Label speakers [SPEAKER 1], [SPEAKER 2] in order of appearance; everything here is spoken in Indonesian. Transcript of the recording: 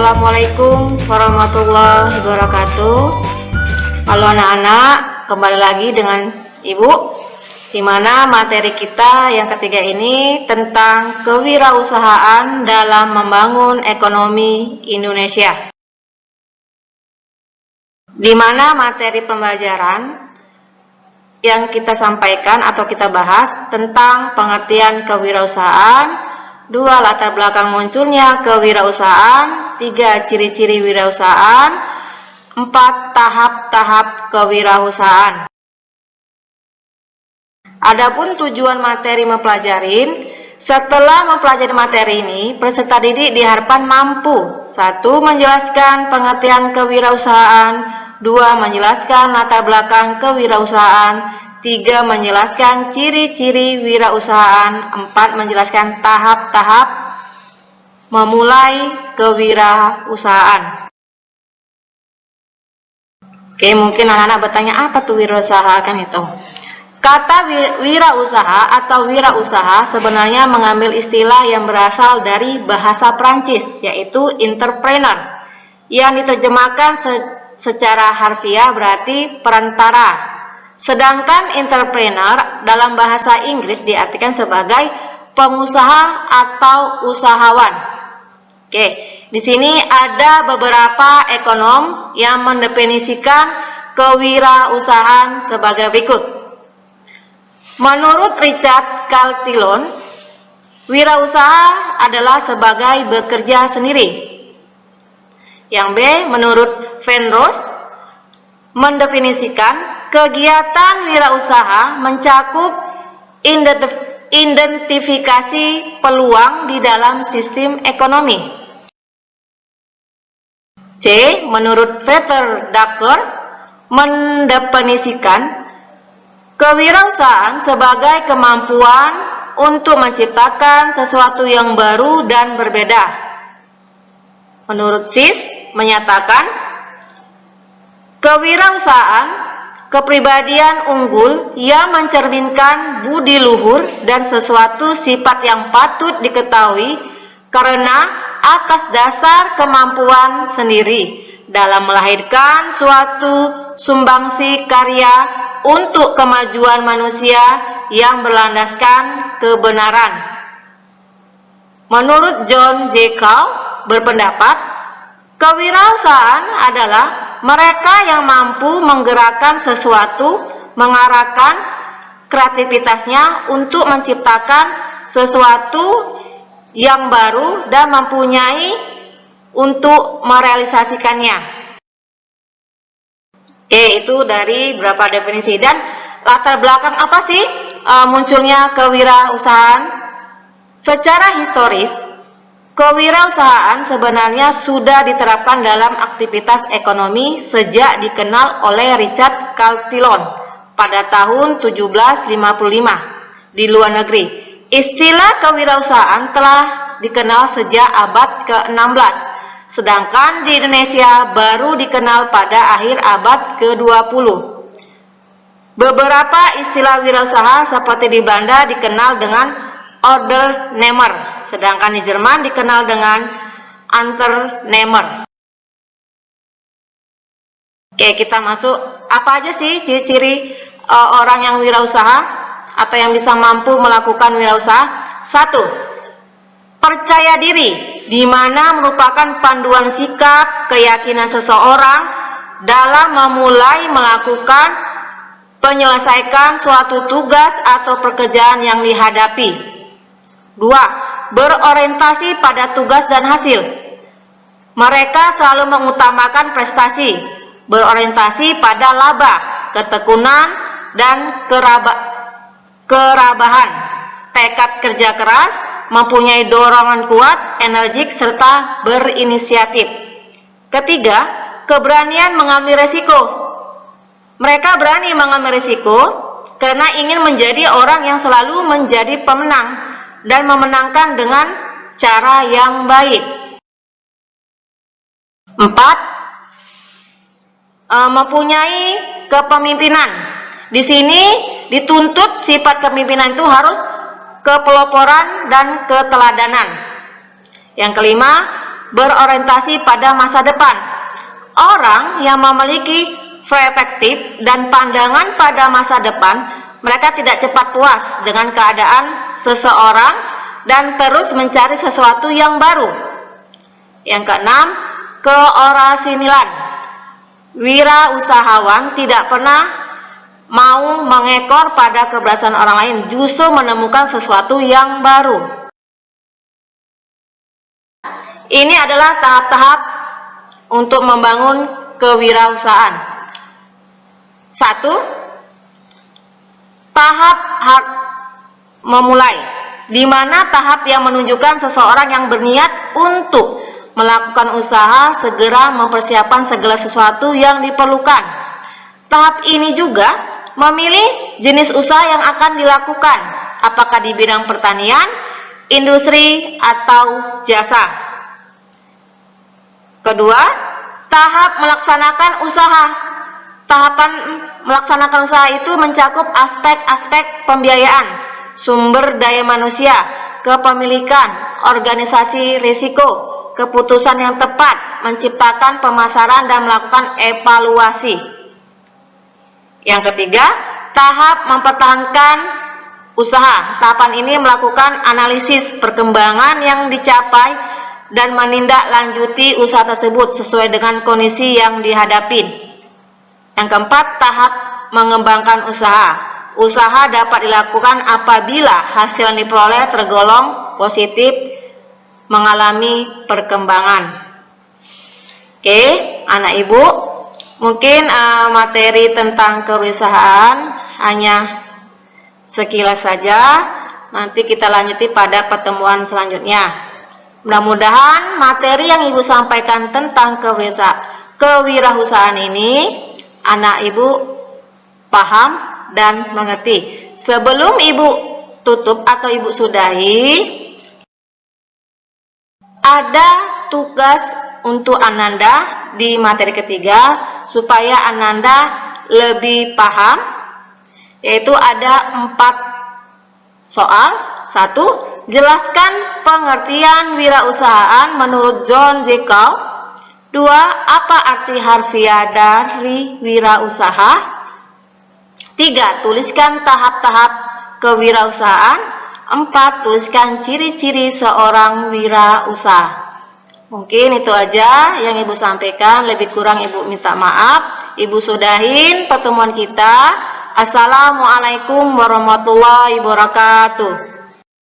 [SPEAKER 1] Assalamualaikum warahmatullahi wabarakatuh. Halo anak-anak, kembali lagi dengan Ibu, di mana materi kita yang ketiga ini tentang kewirausahaan dalam membangun ekonomi Indonesia. Di mana materi pembelajaran yang kita sampaikan atau kita bahas tentang pengertian kewirausahaan, 2 latar belakang munculnya kewirausahaan, 3 ciri-ciri wirausahaan, 4 tahap-tahap kewirausahaan. Adapun tujuan materi mempelajarin, setelah mempelajari materi ini, peserta didik diharapkan mampu 1. Menjelaskan pengertian kewirausahaan, 2. Menjelaskan latar belakang kewirausahaan, 3. Menjelaskan ciri-ciri wirausahaan, 4. Menjelaskan tahap-tahap memulai kewirausahaan. Oke, mungkin anak-anak bertanya, apa tuh wirausaha kan itu? Kata wirausaha atau wirausaha sebenarnya mengambil istilah yang berasal dari bahasa Prancis, yaitu entrepreneur, yang diterjemahkan secara harfiah berarti perantara. Sedangkan entrepreneur dalam bahasa Inggris diartikan sebagai pengusaha atau usahawan. Oke, di sini ada beberapa ekonom yang mendefinisikan kewirausahaan sebagai berikut. Menurut Richard Cantillon, wirausaha adalah sebagai bekerja sendiri. Yang B, menurut Van Roos, mendefinisikan kegiatan wirausaha mencakup identifikasi peluang di dalam sistem ekonomi. C, menurut Peter Drucker, mendefinisikan kewirausahaan sebagai kemampuan untuk menciptakan sesuatu yang baru dan berbeda. Menurut Sis, menyatakan kewirausahaan kepribadian unggul yang mencerminkan budi luhur dan sesuatu sifat yang patut diketahui karena atas dasar kemampuan sendiri dalam melahirkan suatu sumbangsi karya untuk kemajuan manusia yang berlandaskan kebenaran. Menurut John J. Cow berpendapat, kewirausahaan adalah mereka yang mampu menggerakkan sesuatu, mengarahkan kreativitasnya untuk menciptakan sesuatu yang baru dan mempunyai untuk merealisasikannya. Oke, itu dari beberapa definisi. Dan latar belakang apa sih munculnya kewirausahaan? Secara historis, kewirausahaan sebenarnya sudah diterapkan dalam aktivitas ekonomi sejak dikenal oleh Richard Cantillon pada tahun 1755 di luar negeri. Istilah kewirausahaan telah dikenal sejak abad ke-16, sedangkan di Indonesia baru dikenal pada akhir abad ke-20. Beberapa istilah wirausaha seperti di Belanda dikenal dengan Ondernemer, sedangkan di Jerman dikenal dengan Unternehmer. Oke, kita masuk. Apa aja sih ciri-ciri orang yang wirausaha atau yang bisa mampu melakukan wirausaha? 1. Percaya diri, di mana merupakan panduan sikap keyakinan seseorang dalam memulai melakukan menyelesaikan suatu tugas atau pekerjaan yang dihadapi. 2. Berorientasi pada tugas dan hasil. Mereka selalu mengutamakan prestasi, berorientasi pada laba, ketekunan, dan kerabahan, tekad kerja keras, mempunyai dorongan kuat, energik, serta berinisiatif. 3. Keberanian mengambil resiko. Mereka berani mengambil resiko karena ingin menjadi orang yang selalu menjadi pemenang dan memenangkan dengan cara yang baik. 4. Mempunyai kepemimpinan. Di sini dituntut sifat kepemimpinan itu harus kepeloporan dan keteladanan. Yang kelima, berorientasi pada masa depan. Orang yang memiliki perspektif dan pandangan pada masa depan, mereka tidak cepat puas dengan keadaan seseorang dan terus mencari sesuatu yang baru. Yang keenam, keorasilan. Wirausahawan tidak pernah mau mengekor pada keberhasilan orang lain, justru menemukan sesuatu yang baru. Ini adalah tahap-tahap untuk membangun kewirausahaan. 1. Tahap memulai, di mana tahap yang menunjukkan seseorang yang berniat untuk melakukan usaha segera mempersiapkan segala sesuatu yang diperlukan. Tahap ini juga memilih jenis usaha yang akan dilakukan, apakah di bidang pertanian, industri, atau jasa. Kedua, tahap melaksanakan usaha. Tahapan melaksanakan usaha itu mencakup aspek-aspek pembiayaan, sumber daya manusia, kepemilikan, organisasi risiko, keputusan yang tepat, menciptakan pemasaran, dan melakukan evaluasi. Yang ketiga, tahap mempertahankan usaha. Tahapan ini melakukan analisis perkembangan yang dicapai dan menindaklanjuti usaha tersebut sesuai dengan kondisi yang dihadapi. Yang keempat, tahap mengembangkan usaha. Usaha dapat dilakukan apabila hasil yang diperoleh tergolong positif, mengalami perkembangan. Oke, anak ibu, mungkin materi tentang kewirausahaan hanya sekilas saja. Nanti kita lanjuti pada pertemuan selanjutnya. Mudah-mudahan materi yang ibu sampaikan tentang kewirausahaan ini anak ibu paham dan mengerti. Sebelum ibu tutup atau ibu sudahi, ada tugas untuk Ananda di materi ketiga supaya Ananda lebih paham, yaitu ada 4 soal. 1. Jelaskan pengertian wirausahaan menurut John Jekyll. 2. Apa arti harfiah dari wirausaha? 3. Tuliskan tahap-tahap kewirausahaan. 4. Tuliskan ciri-ciri seorang wirausaha. Mungkin itu aja yang ibu sampaikan, lebih kurang ibu minta maaf. Ibu sudahin pertemuan kita. Assalamualaikum warahmatullahi wabarakatuh.